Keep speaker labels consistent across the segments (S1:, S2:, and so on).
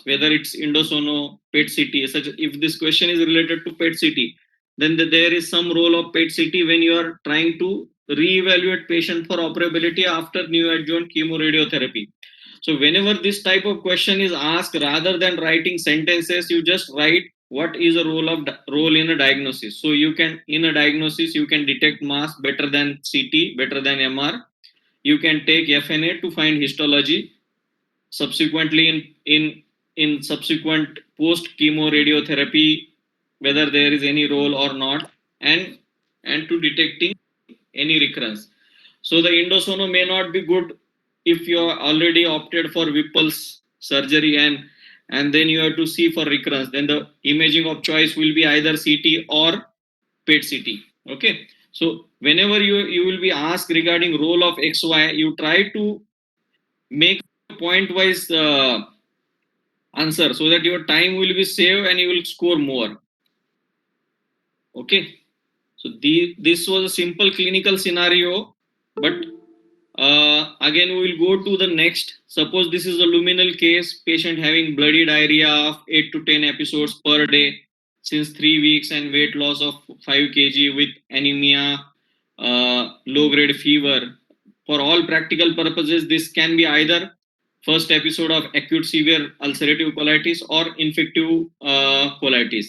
S1: mass, whether it's endosono, PET CT. Such if this question is related to PET CT, then there is some role of PET CT when you are trying to reevaluate patient for operability after neoadjuvant chemoradiotherapy. So whenever this type of question is asked, rather than writing sentences, you just write what is a role in a diagnosis. So you can, in a diagnosis, you can detect mass better than CT, better than MR. You can take FNA to find histology. Subsequently, in subsequent post chemo radiotherapy, whether there is any role or not, and to detecting any recurrence. So the endosono may not be good if you are already opted for Whipple's surgery, and then you have to see for recurrence. Then the imaging of choice will be either CT or PET CT. Okay. So whenever you will be asked regarding role of XY, you try to make a point wise answer so that your time will be saved and you will score more. Okay. So this was a simple clinical scenario, but again we will go to the next. Suppose this is a luminal case, patient having bloody diarrhea of 8 to 10 episodes per day since 3 weeks and weight loss of 5 kg with anemia, low grade fever. For all practical purposes, this can be either first episode of acute severe ulcerative colitis or infective colitis.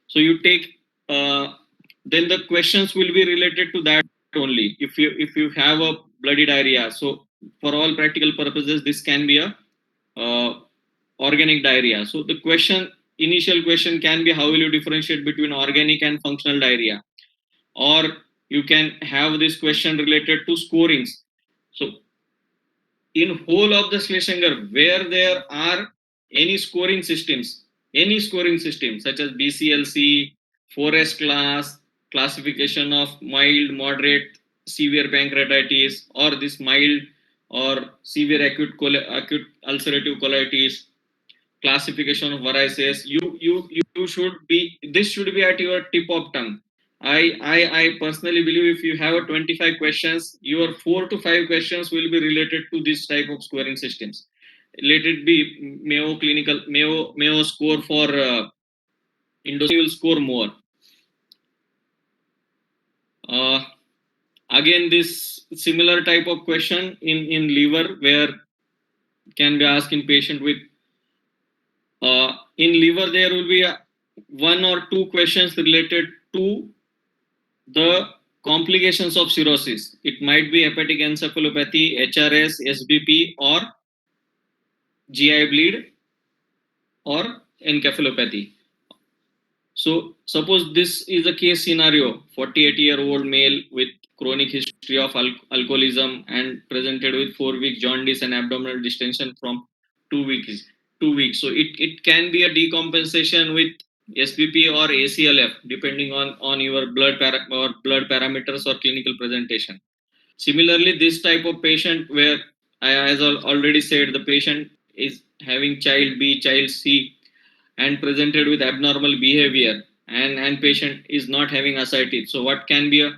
S1: So you take, then the questions will be related to that only. If you have a bloody diarrhea, so for all practical purposes, this can be a organic diarrhea. So the initial question can be, how will you differentiate between organic and functional diarrhea? Or you can have this question related to scorings. So in whole of the Schlesinger, where there are any scoring systems such as BCLC, 4S class, classification of mild, moderate, severe pancreatitis, or this mild or severe acute ulcerative colitis, classification of varices, you should be, this should be at your tip of tongue. I personally believe if you have a 25 questions, your 4 to 5 questions will be related to this type of scoring systems. Let it be Mayo score for you will score more. Again, this similar type of question in liver, where can be asked in patient with in liver, there will be one or two questions related to the complications of cirrhosis. It might be hepatic encephalopathy, HRS, SBP, or GI bleed, or encephalopathy. So suppose this is a case scenario, 48-year-old male with chronic history of alcoholism and presented with 4-week jaundice and abdominal distension from 2 weeks. 2 weeks. So it can be a decompensation with SBP or ACLF, depending on your blood parameters or clinical presentation. Similarly, this type of patient where, as I already said, the patient is having child B, child C, and presented with abnormal behavior, and patient is not having ascites. So what can be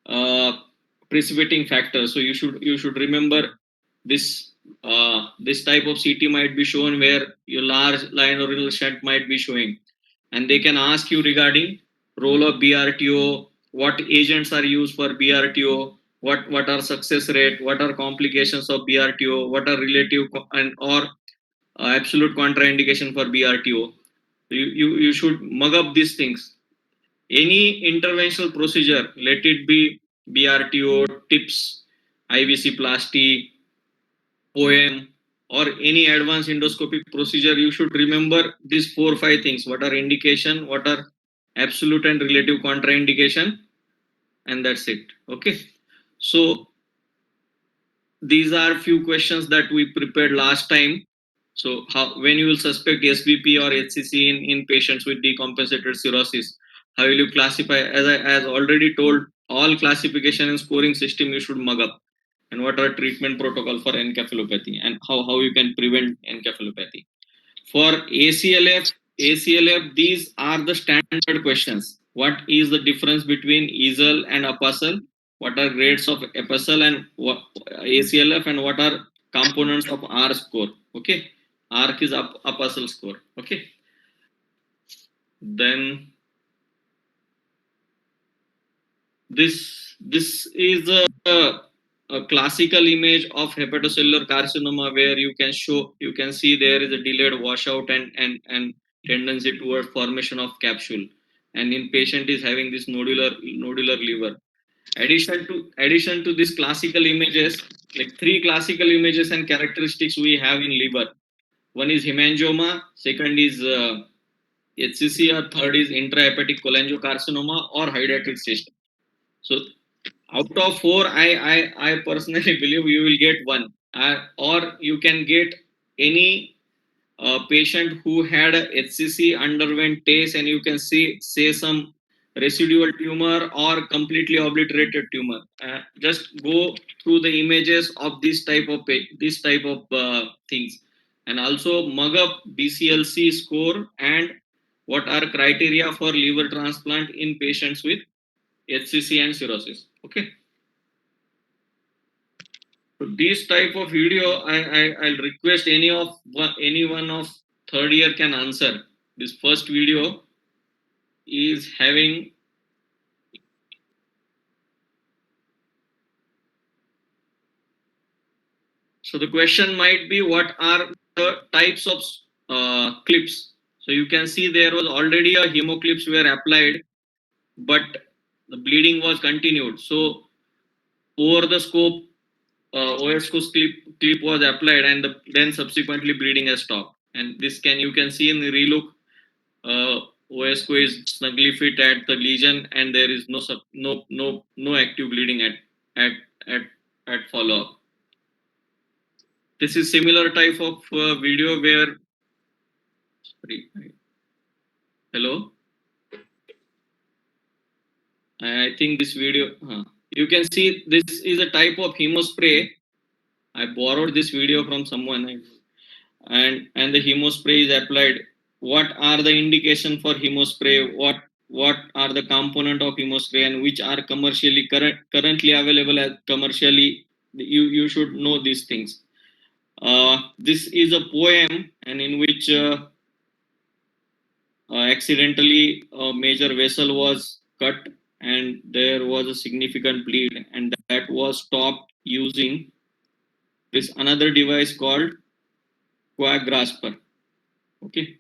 S1: a precipitating factor? So you should remember this this type of CT might be shown where your large linorenal shunt might be showing, and they can ask you regarding role of BRTO, what agents are used for BRTO, what are success rate, what are complications of BRTO, what are relative and or absolute contraindication for BRTO. You should mug up these things. Any interventional procedure, let it be BRTO, TIPS, IVC plasty, OM, or any advanced endoscopic procedure, you should remember these 4 or 5 things. What are indication, what are absolute and relative contraindication, and that's it. Okay. So these are few questions that we prepared last time. So when you will suspect SBP or HCC in patients with decompensated cirrhosis, how will you classify? As already told, all classification and scoring system you should mug up. And what are treatment protocol for encephalopathy, and how you can prevent encephalopathy. For ACLF, these are the standard questions. What is the difference between EASL and APASL? What are grades of APASL and ACLF, and what are components of R score? Okay. ARC is apostle score. Okay. Then this is a classical image of hepatocellular carcinoma, where you can see there is a delayed washout and tendency toward formation of capsule, and in patient is having this nodular liver. Addition to these classical images, like three classical images and characteristics we have in liver. One is hemangioma, second is HCC, or third is intrahepatic cholangiocarcinoma or hydatid cyst. So out of four, I personally believe you will get one, or you can get any patient who had a HCC, underwent test, and you can see say some residual tumor or completely obliterated tumor. Just go through the images of this type of things, and also mug up BCLC score and what are criteria for liver transplant in patients with HCC and cirrhosis. Okay. So this type of video, I'll request anyone of third year can answer. This first video is having. So the question might be, what are the types of clips? So you can see there was already a hemoclips were applied, but the bleeding was continued. So over the scope, OSCO clip was applied, and then subsequently bleeding has stopped. And this you can see in the relook. OSCO is snugly fit at the lesion, and there is no active bleeding at at at follow up. This is similar type of video where. Sorry, hello. I think this video. You can see this is a type of hemospray. I borrowed this video from someone, and the hemospray is applied. What are the indication for hemospray? What are the component of hemospray, and which are currently available as commercially? You should know these things. This is a poem, and in which accidentally a major vessel was cut, and there was a significant bleed, and that was stopped using this another device called coag grasper. Okay.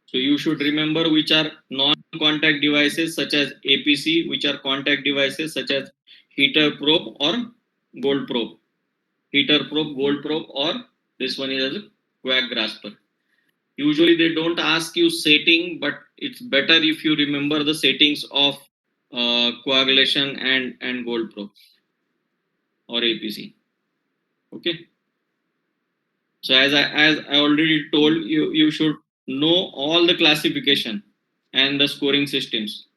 S1: So you should remember which are non-contact devices such as APC, which are contact devices such as heater probe or gold probe. Heater probe, gold probe, or this one is a coag grasper. Usually they don't ask you setting, but it's better if you remember the settings of coagulation and gold probe or APC. Okay. So as I already told you, you should know all the classification and the scoring systems.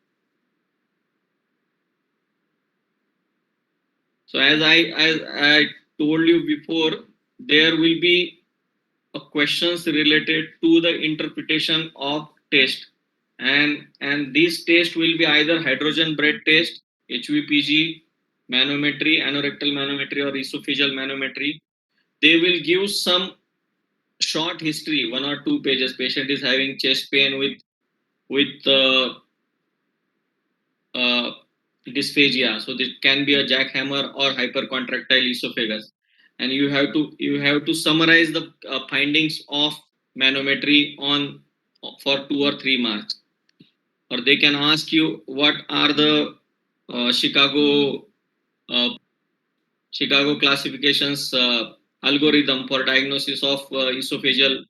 S1: So as I told you before, there will be questions related to the interpretation of test, and this test will be either hydrogen breath test, HVPG, manometry, anorectal manometry, or esophageal manometry. They will give some short history, 1 or 2 pages. Patient is having chest pain with uh, dysphagia. So this can be a jackhammer or hypercontractile esophagus, and you have to summarize the findings of manometry on for 2 or 3 marks. Or they can ask you what are the Chicago Chicago classifications algorithm for diagnosis of esophageal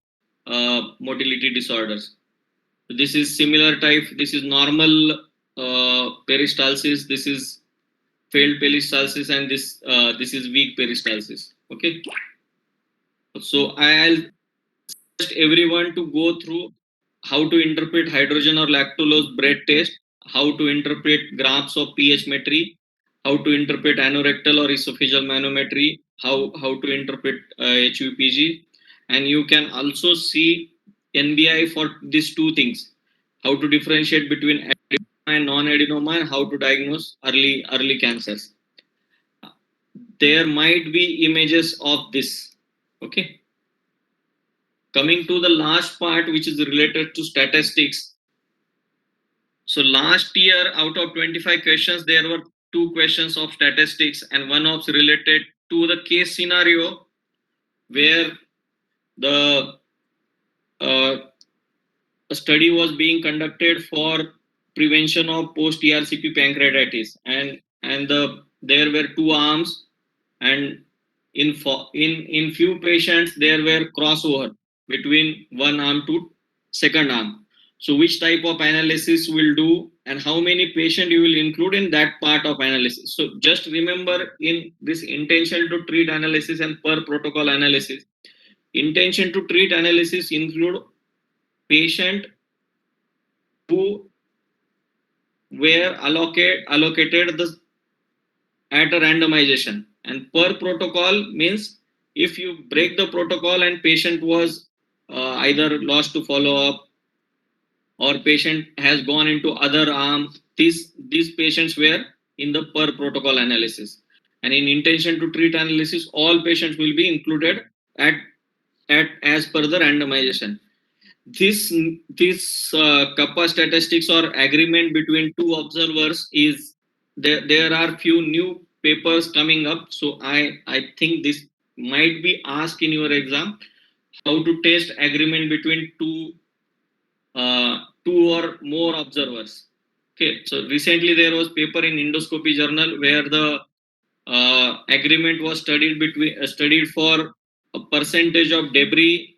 S1: motility disorders. This is similar type. This is normal peristalsis. This is failed peristalsis, and this is weak peristalsis. Okay. So I'll suggest everyone to go through how to interpret hydrogen or lactulose breath test, how to interpret graphs of pH metry, how to interpret anorectal or esophageal manometry, how to interpret HVPG, and you can also see NBI for these two things: how to differentiate between adenoma and non-adenoma, and how to diagnose early cancers. There might be images of this. Okay. coming to the last part, which is related to statistics. So last year, out of 25 questions, there were 2 questions of statistics and one of related to the case scenario where the a study was being conducted for prevention of post ERCP pancreatitis, and there were 2 arms, and in few patients there were crossover between one arm to second arm. So which type of analysis will do and how many patient you will include in that part of analysis. So just remember, in this intention to treat analysis and per protocol analysis, intention to treat analysis include patient who were allocated the at a randomization, and per protocol means if you break the protocol and patient was either lost to follow up or patient has gone into other arm, these patients were in the per protocol analysis. And in intention to treat analysis, all patients will be included at as per the randomization. This kappa statistics or agreement between two observers is there are few new papers coming up, so I think this might be asked in your exam, how to test agreement between two or more observers. Okay, so recently there was paper in endoscopy journal where the agreement was studied for a percentage of debris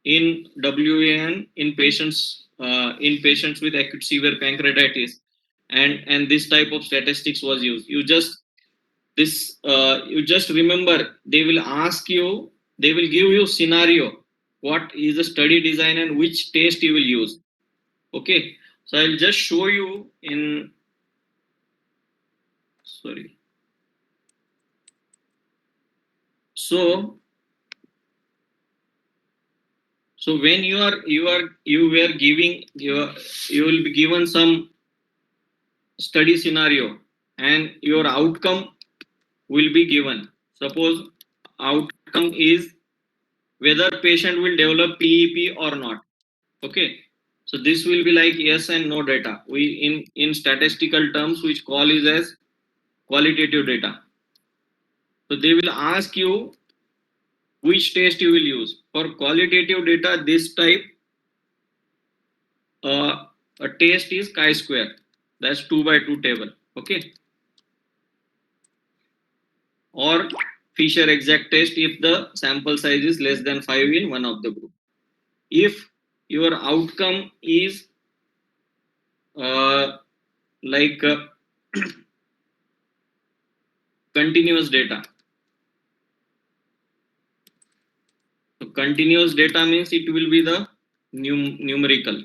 S1: in WAN in patients with acute severe pancreatitis, and this type of statistics was used. You just remember, they will ask you, they will give you scenario, what is the study design and which test you will use. Okay, so I'll just show you in, sorry. So when you were giving you will be given some study scenario and your outcome will be given. Suppose outcome is whether patient will develop PEP or not. Okay, so this will be like yes and no data. We in statistical terms which call is as qualitative data. So they will ask you which test you will use. For qualitative data, this type a test is chi-square. That's 2 by 2 table. Okay, or Fisher exact test if the sample size is less than 5 in one of the group. If your outcome is uh, like continuous data. So continuous data means it will be the numerical.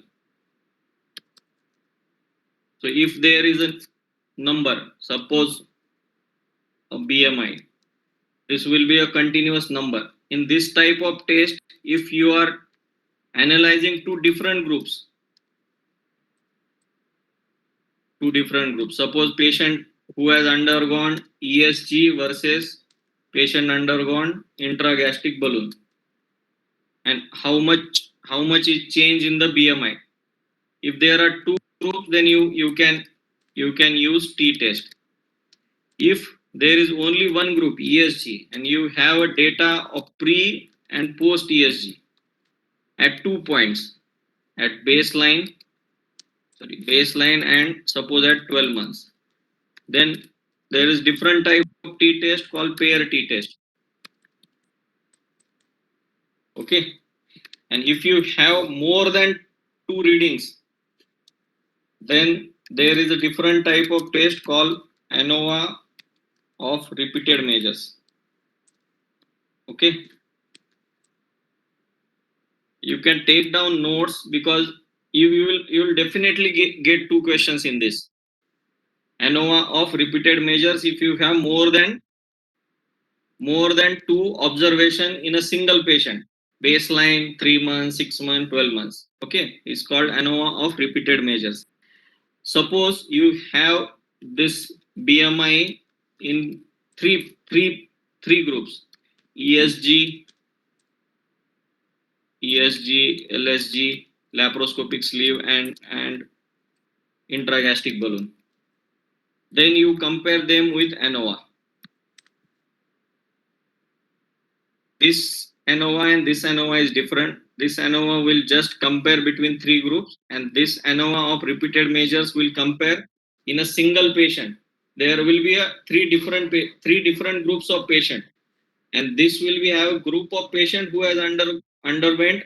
S1: So if there is a number, suppose a BMI, this will be a continuous number. In this type of test, if you are analyzing two different groups, suppose patient who has undergone ESG versus patient undergone intragastric balloon, and how much is change in the BMI. If there are two groups, then you can use T test. If there is only one group ESG and you have a data of pre and post ESG at 2 points, at baseline and suppose at 12 months, then there is different type of T test called pair T test. Okay, and if you have more than 2 readings, then there is a different type of test called ANOVA of repeated measures. Okay, you can take down notes because you will definitely get 2 questions in this. ANOVA of repeated measures, if you have more than 2 observation in a single patient, baseline 3 months, 6 months, 12 months. Okay, it's called ANOVA of repeated measures. Suppose you have this BMI in three groups: ESG, ESG, LSG, laparoscopic sleeve, and intragastric balloon. Then you compare them with ANOVA. This ANOVA and this ANOVA is different. This ANOVA will just compare between three groups, and this ANOVA of repeated measures will compare in a single patient. There will be three different groups of patient, and this will be have a group of patient who has underwent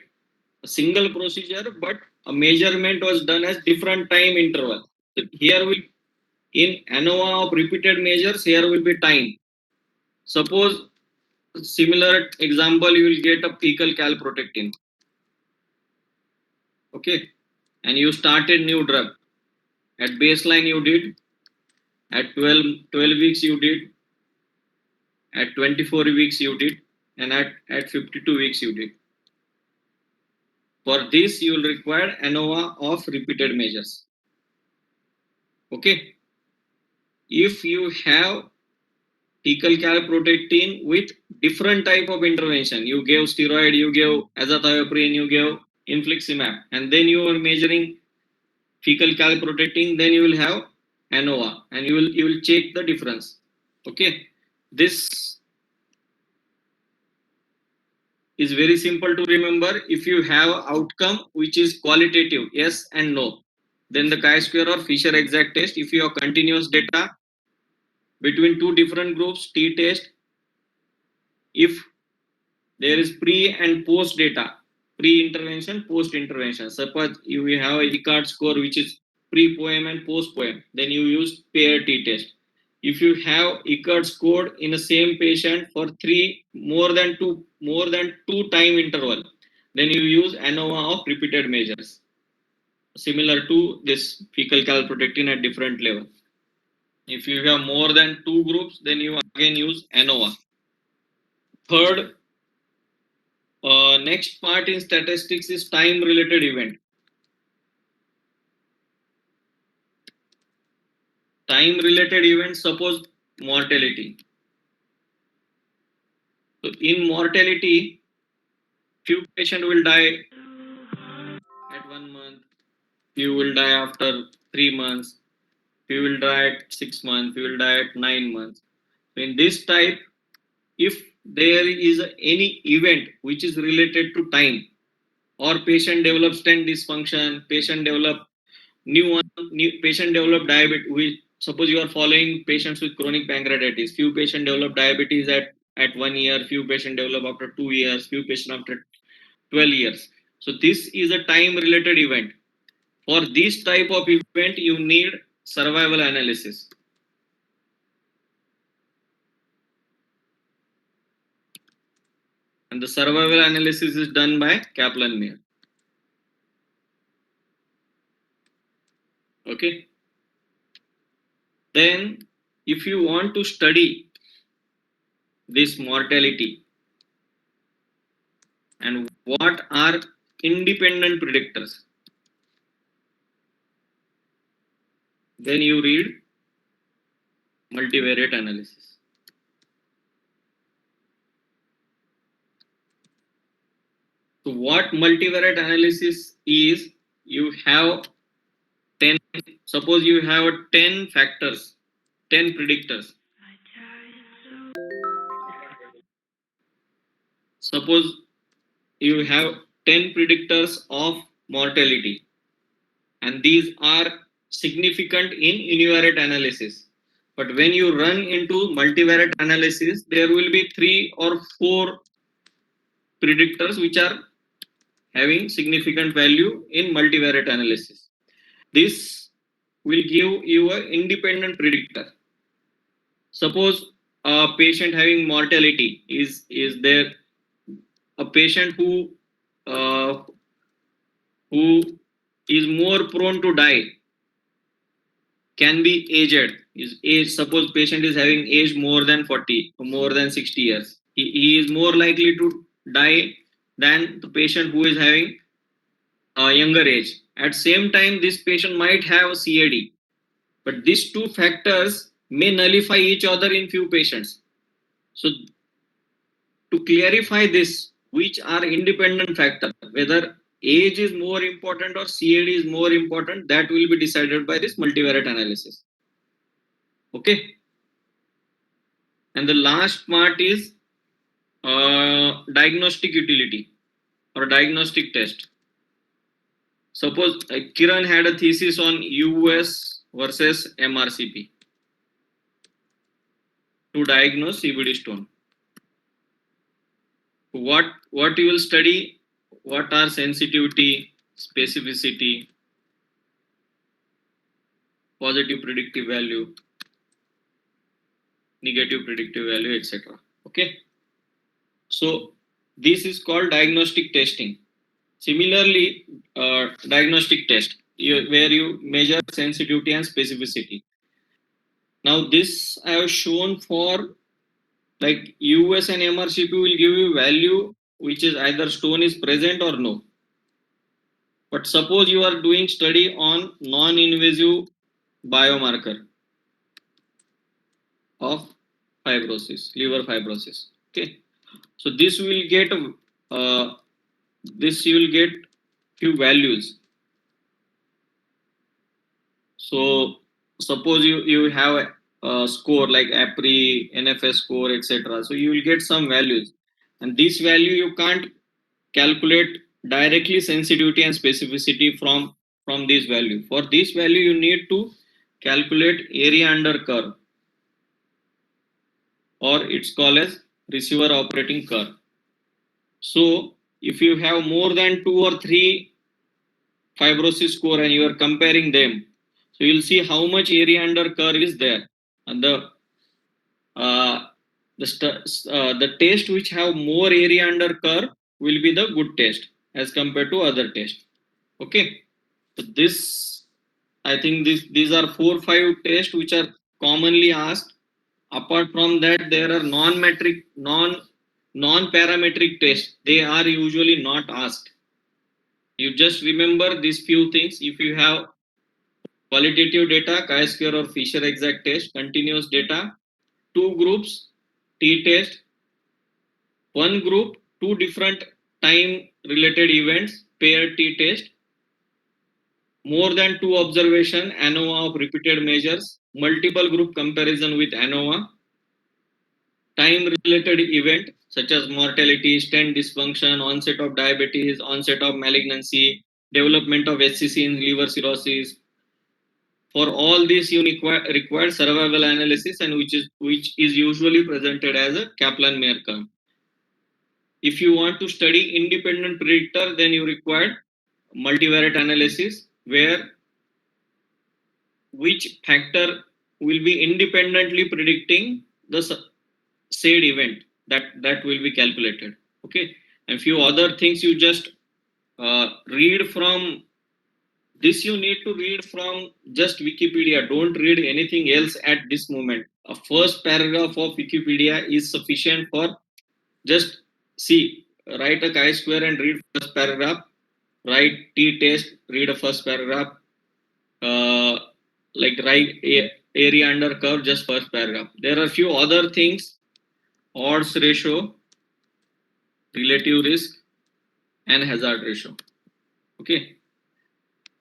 S1: a single procedure, but a measurement was done as different time interval. Here will in ANOVA of repeated measures, here will be time. Suppose similar example, you will get a fecal calprotectin. Okay, and you started new drug. At baseline you did, at 12 weeks you did, at 24 weeks you did, and at 52 weeks you did. For this you will require ANOVA of repeated measures. Okay, if you have fecal calprotectin with different type of intervention, you gave steroid, you gave azathioprine, you gave infliximab, and then you are measuring fecal calprotectin, then you will have ANOVA, and you will check the difference. Okay, this is very simple to remember. If you have outcome which is qualitative, yes and no, then the chi-square or Fisher exact test. If you have continuous data between two different groups, T test. If there is pre and post data, pre-intervention, post-intervention. Suppose you have a ECART score which is pre-poem and post-poem, then you use pair t-test. If you have ECART scored in the same patient for more than two time interval, then you use ANOVA of repeated measures, similar to this fecal calprotectin at different level. If you have more than two groups, then you again use ANOVA. Third, next part in statistics is time related event. Time related event, suppose mortality. So in mortality, few patient will die at 1 month, few will die after 3 months, few will die at 6 months, few will die at 9 months. So in this type, if there is any event which is related to time, or patient develops stent dysfunction, patient develop new patient develop diabetes. Suppose you are following patients with chronic pancreatitis. Few patient develop diabetes at 1 year, few patient develop after 2 years, few patient after 12 years. So this is a time related event. For this type of event, you need survival analysis. And the survival analysis is done by Kaplan-Meier. Okay. Then, if you want to study this mortality and what are independent predictors, then you read multivariate analysis. So what multivariate analysis is, you have 10, suppose you have 10 factors, 10 predictors. Suppose you have 10 predictors of mortality, and these are significant in univariate analysis. But when you run into multivariate analysis, there will be 3 or 4 predictors which are having significant value in multivariate analysis. This will give you an independent predictor. Suppose a patient having mortality is there a patient uh, who is more prone to die, can be aged. Is age, suppose patient is having age more than 40 or more than 60 years, he is more likely to die than the patient who is having a younger age. At same time, this patient might have CAD, but these two factors may nullify each other in few patients. So to clarify this, which are independent factor. Whether age is more important or CAD is more important, that will be decided by this multivariate analysis. Okay. And the last part is diagnostic utility or diagnostic test. Suppose Kiran had a thesis on US versus MRCP to diagnose CBD stone. What you will study? What are sensitivity, specificity, positive predictive value, negative predictive value, etc. Okay. So this is called diagnostic testing. Similarly, diagnostic test where you measure sensitivity and specificity. Now this I have shown for like US and MRCP will give you value which is either stone is present or no. But suppose you are doing study on non-invasive biomarker of fibrosis, liver fibrosis. Okay, so this will get this you will get few values. So suppose you have a score like APRI, NFS score, etc. So you will get some values, and this value you can't calculate directly sensitivity and specificity from this value. For this value, you need to calculate area under curve, or it's called as receiver operating curve. So if you have more than 2 or 3 fibrosis score and you are comparing them, so you'll see how much area under curve is there, and uh, the test which have more area under curve will be the good test as compared to other test. Okay, so this I think these are 4-5 tests which are commonly asked. Apart from that, there are non-metric, non-parametric tests. They are usually not asked. You just remember these few things. If you have qualitative data, chi-square or Fisher exact test, continuous data, 2 groups, t-test, 1 group, 2 different time-related events, paired t-test, more than 2 observation, ANOVA of repeated measures, multiple group comparison with ANOVA, time-related event such as mortality, stent dysfunction, onset of diabetes, onset of malignancy, development of HCC in liver cirrhosis. For all this, you require survival analysis, and which is usually presented as a Kaplan-Meier curve. If you want to study independent predictor, then you require multivariate analysis, where which factor will be independently predicting the said event that will be calculated. Okay, and few other things you just read from this. You need to read from just Wikipedia. Don't read anything else at this moment. A first paragraph of Wikipedia is sufficient for just see, write a chi-square and read first paragraph, write t-test, read a first paragraph, uh, like write area under curve, just first paragraph. There are few other things: odds ratio, relative risk, and hazard ratio. Okay,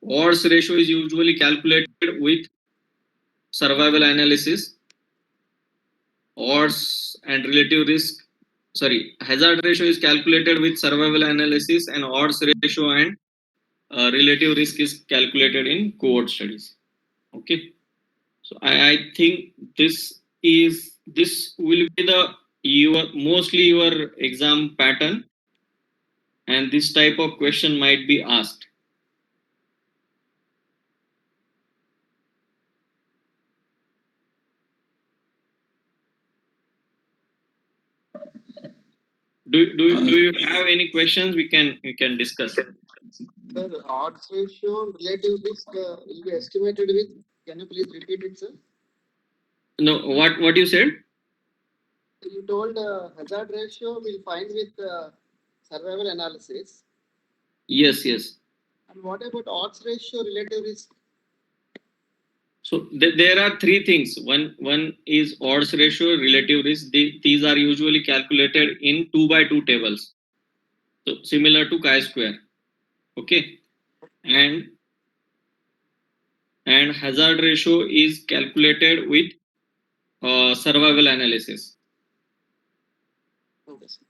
S1: odds ratio is usually calculated with survival analysis. Odds and relative risk, sorry, hazard ratio is calculated with survival analysis, and odds ratio and relative risk is calculated in cohort studies. Okay, so I think this will be the mostly your exam pattern, and this type of question might be asked. Do you have any questions? We can discuss.
S2: Sir, odds ratio, relative risk will be estimated with. Can you please repeat it, sir?
S1: No, what you said?
S2: You told hazard ratio will find with survival analysis.
S1: Yes, yes.
S2: And what about odds ratio, relative risk?
S1: So there are three things. One is odds ratio, relative risk. These are usually calculated in 2 by 2 tables. So similar to chi-square. Okay, and hazard ratio is calculated with survival analysis.
S2: Okay, sir.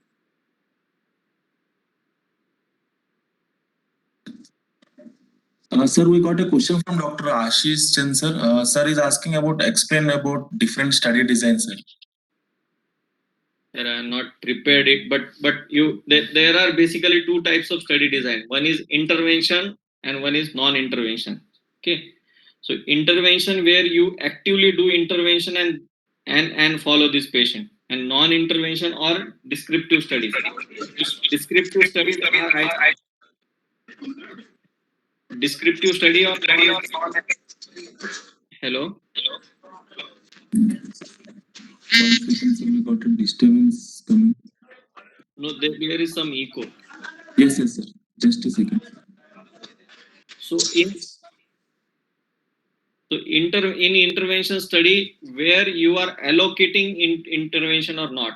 S3: Sir, we got a question from Dr. Ashish Chen, sir. Sir is asking about explain about different study designs, sir.
S1: There are not prepared it, but there are basically two types of study design. One is intervention and one is non-intervention. Okay, so intervention where you actively do intervention and follow this patient, and non-intervention or descriptive studies. Descriptive studies are descriptive study or non. Hello.
S3: One second, sir, we got a disturbance coming.
S1: No, there is some echo.
S3: Yes, yes, sir. Just a second.
S1: So in intervention study where you are allocating intervention or not,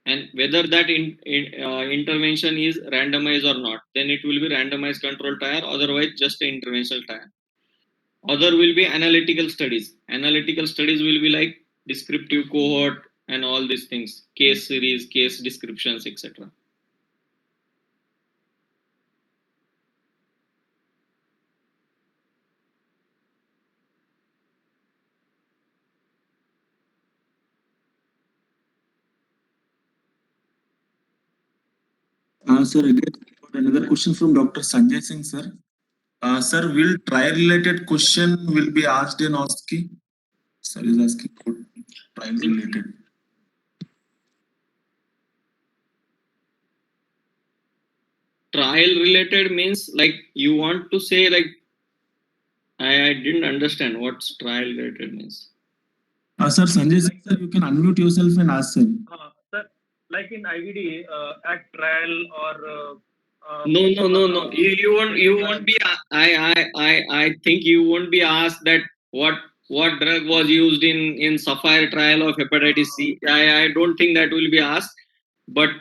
S1: and whether that intervention is randomized or not, then it will be randomized control trial. Otherwise, just an interventional trial. Other will be analytical studies. Analytical studies will be like descriptive cohort and all these things, case series, case descriptions, etc.
S3: Sir, again, we got another question from Dr. Sanjay Singh, sir. Sir, will trial-related question will be asked in OSCE? Sir is asking about trial-related.
S1: Trial related means like you want to say like I didn't understand what's trial related means.
S3: Sir, Sanjay Singh, sir, you can unmute yourself and ask, sir.
S4: Sir, like in IVD, at trial or
S1: No. You won't be. I think you won't be asked that what drug was used in Sapphire trial of hepatitis C. I don't think that will be asked. But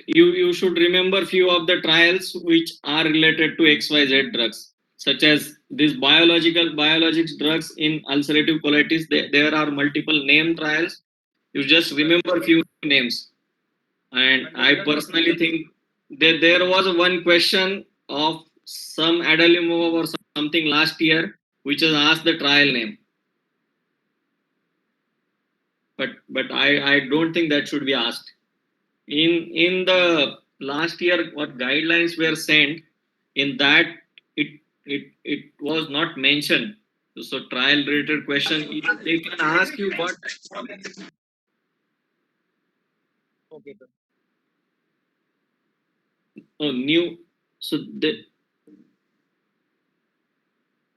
S1: you should remember few of the trials which are related to XYZ drugs, such as these biologics drugs in ulcerative colitis. There are multiple name trials. You just remember few names. And I personally think that there was one question of some adalimumab or something last year, which was asked the trial name. But I don't think that should be asked. In the last year, what guidelines were sent, in that it was not mentioned. So trial related question, they can ask you what.
S4: okay, sir.
S1: Oh, new. So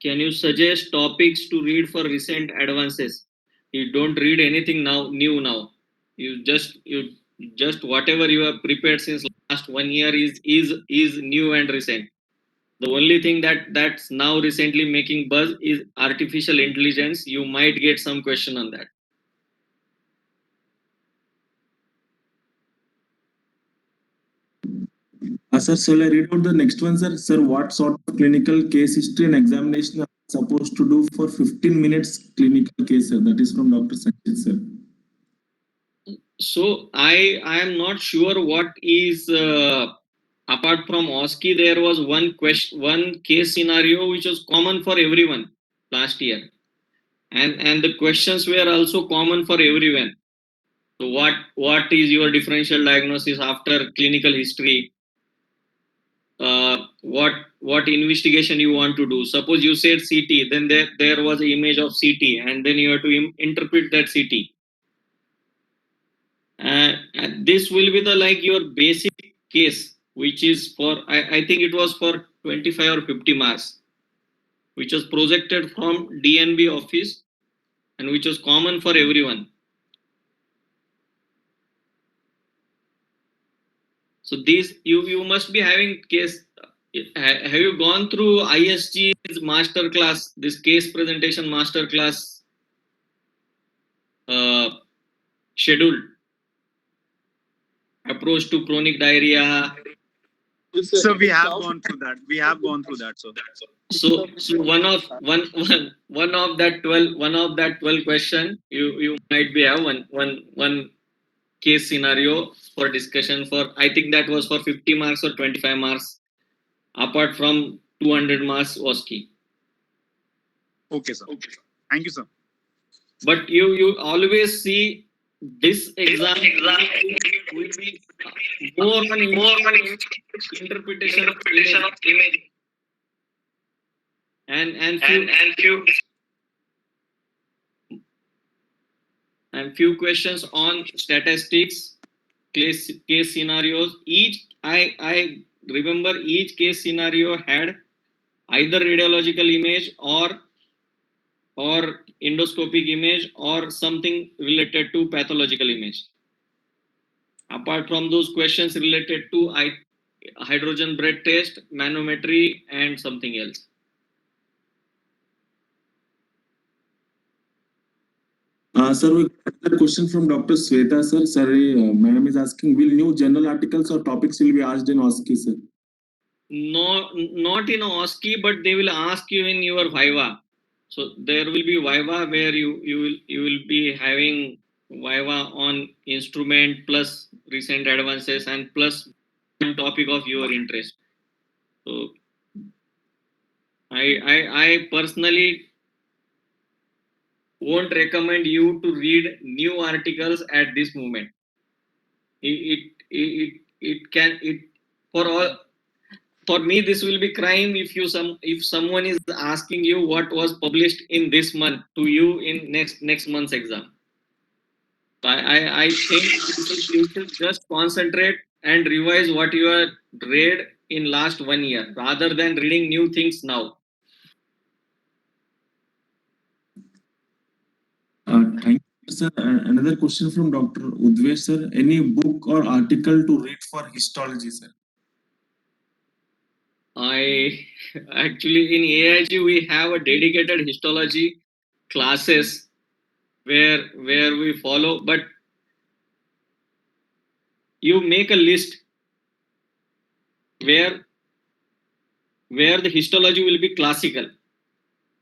S1: can you suggest topics to read for recent advances? You don't read anything now new now. You just whatever you have prepared since last 1 year is new and recent. The only thing that's now recently making buzz is artificial intelligence. You might get some question on that.
S3: Sir, shall I read out the next one, sir? Sir, what sort of clinical case history and examination are supposed to do for 15 minutes clinical case, sir? That is from Dr. Sanjay, sir.
S1: So I am not sure what is apart from OSCE. There was one case scenario which was common for everyone last year, and the questions were also common for everyone. So what is your differential diagnosis after clinical history? What investigation you want to do? Suppose you said CT, then there was an image of CT, and then you have to interpret that CT. And this will be the like your basic case, which is for I think it was for 25 or 50 marks, which was projected from DNB office and which was common for everyone. So these you must be having case. Have you gone through ISG's master class, this case presentation master class schedule? approach to chronic diarrhea.
S2: Yes,
S5: So we
S2: it
S5: have
S2: sounds-
S5: gone through that. We have gone through that. So
S1: So one of that 12 question, you might be have one case scenario for discussion for, I think that was for 50 marks or 25 marks, apart from 200 marks OSCE.
S5: okay, sir. Thank you, sir.
S1: But you always see this exam will be more on interpretation of image and few questions on statistics, case scenarios. I remember each case scenario had either radiological image or endoscopic image or something related to pathological image. Apart from those questions related to hydrogen breath test, manometry, and something else.
S3: Sir, we got a question from Dr. Sweta, sir. Sorry, madam is asking, will new journal articles or topics will be asked in OSCE, sir?
S1: No, not in OSCE, but they will ask you in your Viva. So there will be Viva where you will be having Viva on instrument plus recent advances and plus one topic of your interest. So I personally won't recommend you to read new articles at this moment. It can it for all for me this will be crime if someone is asking you what was published in this month to you in next month's exam. So I think you should just concentrate and revise what you have read in last 1 year rather than reading new things now.
S3: Thank you, sir. Another question from Dr. Udvesh, sir. Any book or article to read for histology, sir?
S1: I actually in AIG we have a dedicated histology classes where we follow, but you make a list where the histology will be classical,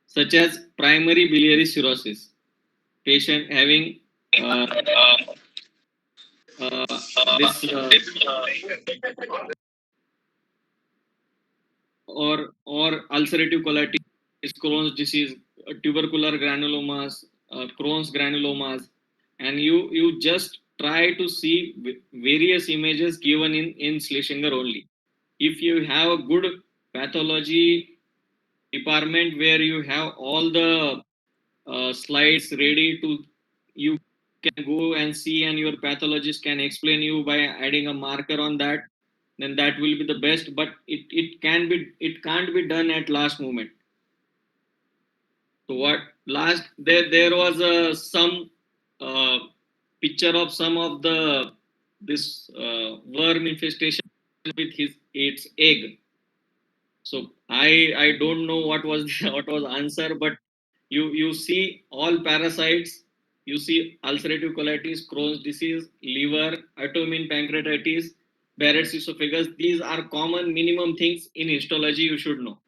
S1: such as primary biliary cirrhosis, patient having uh, this or ulcerative colitis, Crohn's disease, tubercular granulomas, Crohn's granulomas, and you just try to see various images given in Schlesinger only. If you have a good pathology department where you have all the slides ready to, you can go and see and your pathologist can explain you by adding a marker on that, then that will be the best, but it can't be done at last moment. So what last there was some uh, picture of some of the this worm infestation with its egg. So I don't know what was what was answer, but you see all parasites, you see ulcerative colitis, Crohn's disease, liver, autoimmune pancreatitis, Barrett's esophagus. These are common minimum things in histology you should know.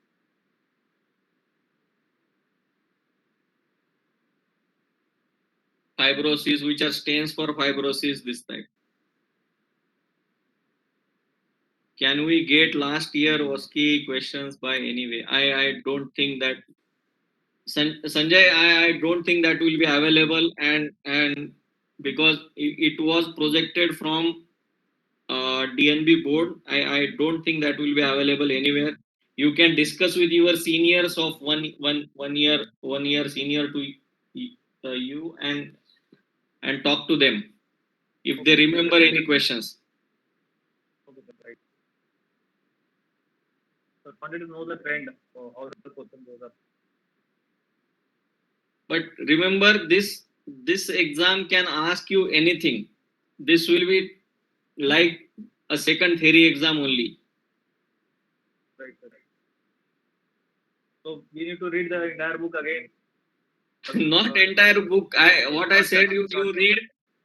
S1: Fibrosis, which are stains for fibrosis, this type. Can we get last year OSCE questions by any way? I don't think that Sanjay, I don't think that will be available, and because it was projected from DNB board, I don't think that will be available anywhere. You can discuss with your seniors of one year senior to you and talk to them if they remember any questions.
S4: Okay, sir, right. So wanted to know the trend, how the question goes up.
S1: But remember this exam can ask you anything. This will be like a second theory exam only.
S4: Right, sir. So we need to read the entire book again.
S1: Not entire book. What I said, you read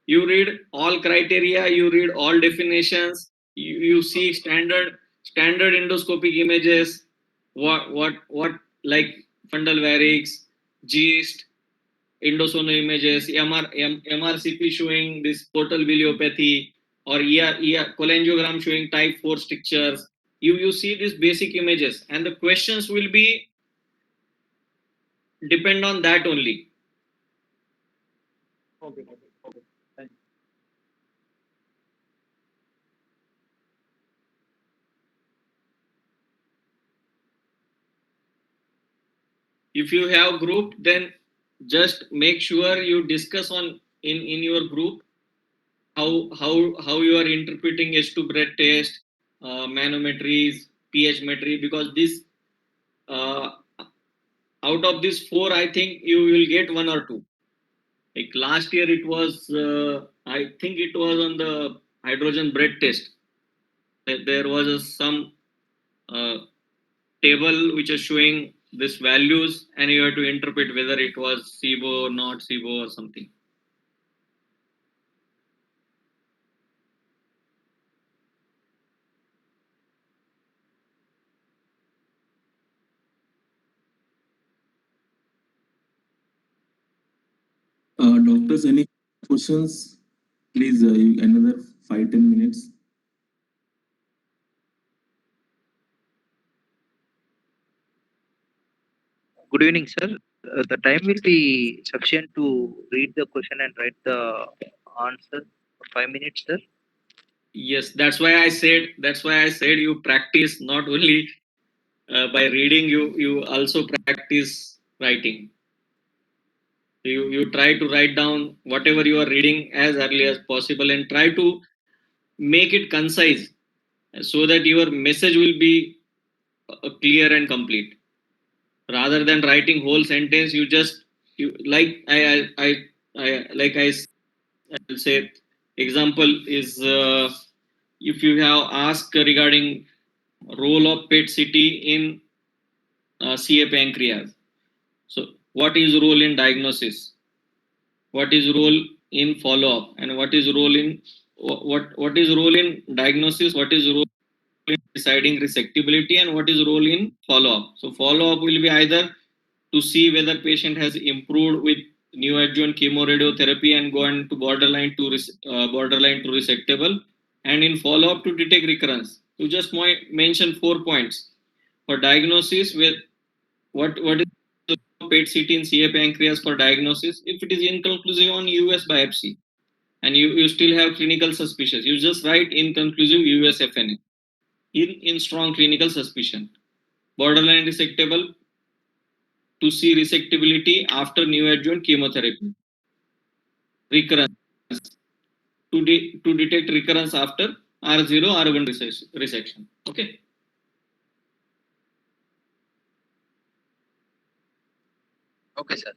S1: You read all criteria, you read all definitions, you see standard endoscopic images, what like fundal varix, gist, endosonal images, MRCP showing this portal biliopathy, or cholangiogram showing type 4 strictures. You see these basic images, and the questions will be depend on that only.
S4: Okay. Thank you.
S1: If you have group, then just make sure you discuss on in your group how you are interpreting H2 breath test, manometries, pH metry, because this uh, out of these four, I think you will get one or two. Like last year it was I think it was on the hydrogen breath test. There was some uh, table which is showing these values, and you have to interpret whether it was SIBO, not SIBO, or something.
S3: Doctors, any questions? Please, another 5-10 minutes.
S6: Good evening, sir. The time will be sufficient to read the question and write the answer for 5 minutes, sir.
S1: Yes, that's why I said you practice not only by reading, you also practice writing. You try to write down whatever you are reading as early as possible, and try to make it concise so that your message will be clear and complete. Rather than writing whole sentence, you just you like I will say example is if you have asked regarding role of PET CT in CA pancreas. So what is role in diagnosis? What is role in follow up? And what is role in what is role in diagnosis? What is role in deciding resectability? And what is role in follow up? So follow up will be either to see whether patient has improved with neoadjuvant chemoradiotherapy and gone to borderline to resectable, and in follow up to detect recurrence. You just mention 4 points. For diagnosis, with what is the PET CT in CA pancreas for diagnosis? If it is inconclusive on US biopsy, and you still have clinical suspicions, you just write inconclusive US FNA in strong clinical suspicion. Borderline resectable, to see resectability after neoadjuvant chemotherapy. Recurrence, to detect recurrence after R0 R1 resection. Okay.
S6: Okay, sir.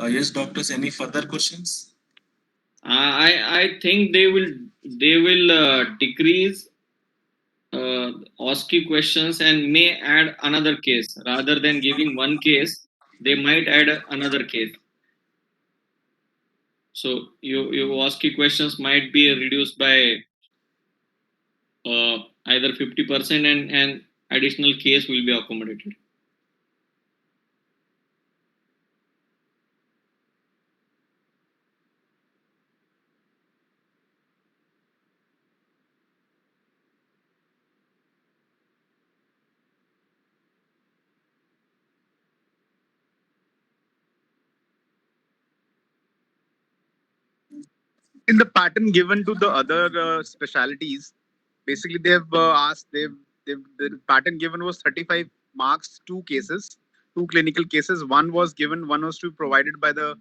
S3: Yes, doctors, any further questions?
S1: I think they will decrease OSCE questions and may add another case. Rather than giving one case, they might add another case. So your OSCE questions might be reduced by either 50%, and additional case will be accommodated.
S5: In the pattern given to the other specialties, basically they've asked, the pattern given was 35 marks, two cases, two clinical cases. One was given, one was to be provided by the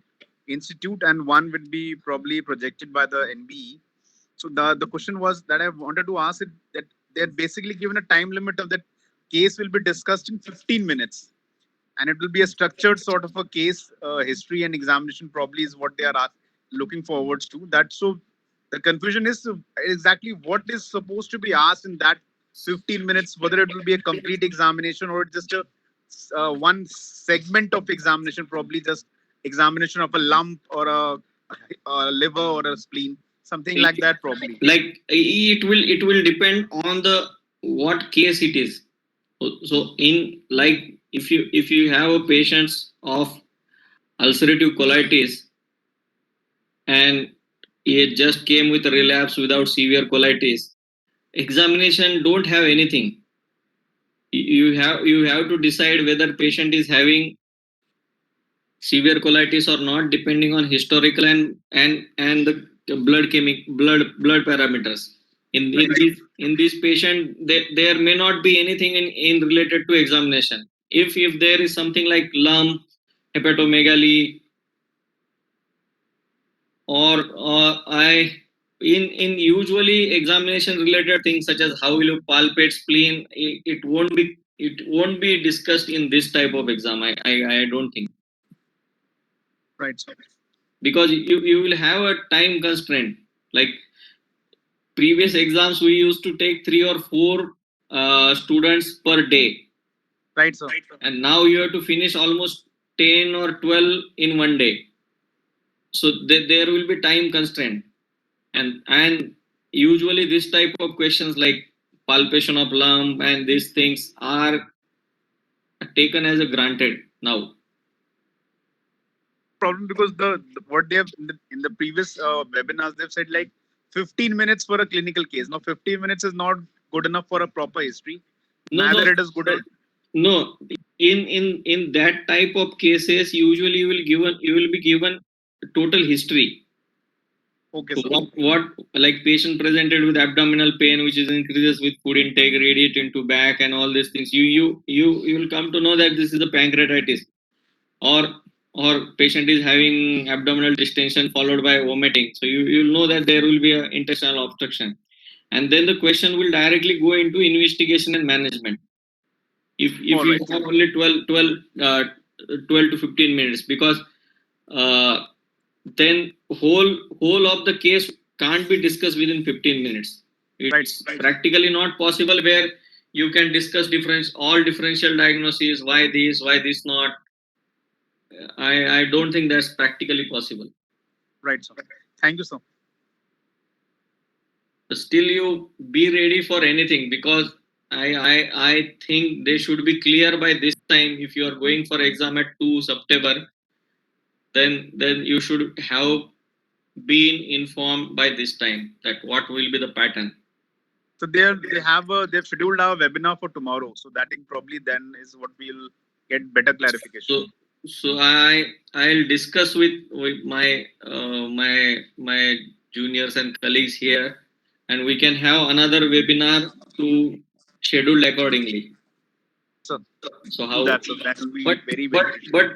S5: institute, and one would be probably projected by the NBE. So the question was that I wanted to ask it, that they're basically given a time limit of that case will be discussed in 15 minutes, and it will be a structured sort of a case history and examination probably is what they are looking forward to. That so the confusion is exactly what is supposed to be asked in that 15 minutes, whether it will be a complete examination or just a one segment of examination, probably just examination of a lump or a liver or a spleen, something like that, probably.
S1: Like it will depend on the what case it is. So in like if you have a patients of ulcerative colitis and it just came with a relapse without severe colitis, examination don't have anything. You have to decide whether patient is having severe colitis or not, depending on historical and the blood parameters. In this patient, there may not be anything in related to examination. If there is something like lump, hepatomegaly, or I in usually examination related things such as how will you palpate spleen, it won't be discussed in this type of exam. I don't think,
S5: Right. So,
S1: because you will have a time constraint. Like previous exams, we used to take 3 or 4 students per day,
S5: right. So,
S1: and now you have to finish almost 10 or 12 in one day. So there will be time constraint, and usually this type of questions like palpation of lump and these things are taken as a granted now.
S5: problem because the what they have in the previous webinars they've said like 15 minutes for a clinical case. Now 15 minutes is not good enough for a proper history.
S1: No,
S5: Neither
S1: no,
S5: it is good at
S1: no. In that type of cases, usually you will be given total history.
S5: okay.
S1: So
S5: So,
S1: what like patient presented with abdominal pain, which is increases with food intake, radiate into back, and all these things. You will come to know that this is a pancreatitis, or patient is having abdominal distension followed by vomiting. So you'll know that there will be an intestinal obstruction, and then the question will directly go into investigation and management. If
S5: all
S1: you
S5: right.
S1: have only 12 to 15 minutes, because uh, then whole of the case can't be discussed within 15 minutes.
S5: Right.
S1: It's practically not possible where you can discuss all differential diagnoses, why this not. I don't think that's practically possible.
S5: Right. So, thank you, sir.
S1: But still you be ready for anything, because I think they should be clear by this time. If you are going for exam at 2 September, then you should have been informed by this time that what will be the pattern.
S5: So they've scheduled our webinar for tomorrow. So that thing probably then is what we'll get better clarification.
S1: So I'll discuss with my juniors and colleagues here, and we can have another webinar to schedule accordingly.
S5: So
S1: So
S5: do
S1: how?
S5: that. So that will be
S1: But
S5: very
S1: but
S5: beneficial.
S1: but